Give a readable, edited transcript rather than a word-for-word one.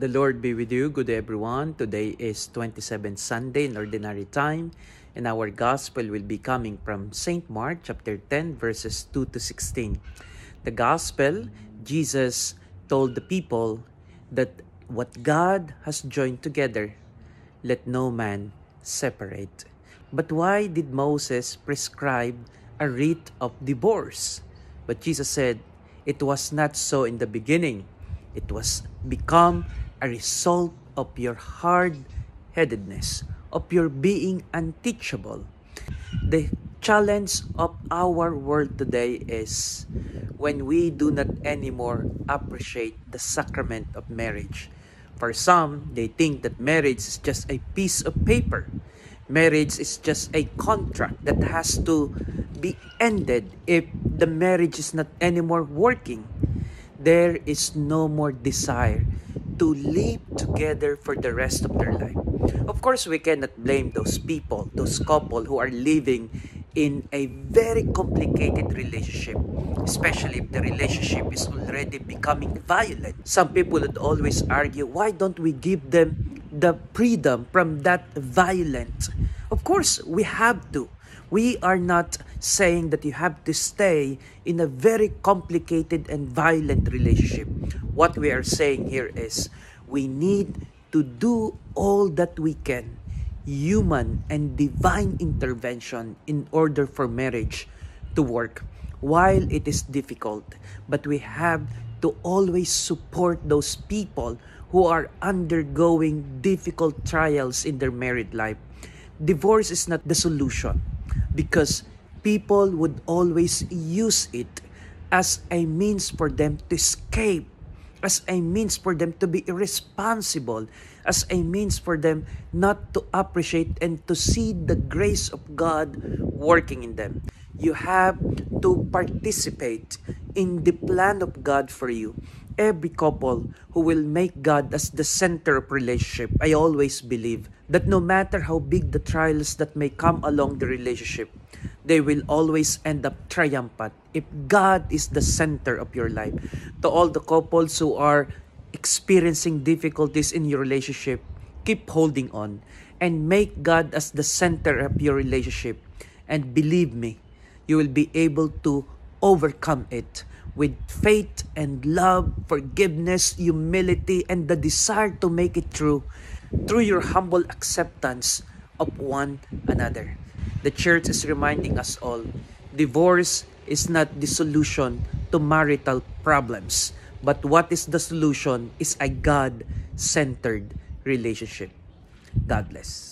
The Lord be with you. Good day, everyone. Today is 27th Sunday in Ordinary Time, and our Gospel will be coming from St. Mark chapter 10, verses 2 to 16. The Gospel, Jesus told the people that what God has joined together, let no man separate. But why did Moses prescribe a rite of divorce? But Jesus said, it was not so in the beginning. It was become a result of your hard-headedness, of your being unteachable. The challenge of our world today is when we do not anymore appreciate the sacrament of marriage. For some, they think that marriage is just a piece of paper. Marriage is just a contract that has to be ended if the marriage is not anymore working. There is no more desire to live together for the rest of their life. Of course, we cannot blame those people, those couple who are living in a very complicated relationship, especially if the relationship is already becoming violent. Some people would always argue, why don't we give them the freedom from that violence? Of course, we have to. We are not saying that you have to stay in a very complicated and violent relationship. What we are saying here is we need to do all that we can, human and divine intervention, in order for marriage to work. While it is difficult, but we have to always support those people who are undergoing difficult trials in their married life. Divorce is not the solution, because people would always use it as a means for them to escape, as a means for them to be irresponsible, as a means for them not to appreciate and to see the grace of God working in them. You have to participate in the plan of God for you. Every couple who will make God as the center of relationship, I always believe that no matter how big the trials that may come along the relationship, they will always end up triumphant if God is the center of your life. To all the couples who are experiencing difficulties in your relationship, keep holding on and make God as the center of your relationship. And believe me, you will be able to overcome it with faith and love, forgiveness, humility, and the desire to make it through your humble acceptance of one another. The church is reminding us all, divorce is not the solution to marital problems, but what is the solution is a God-centered relationship. God bless.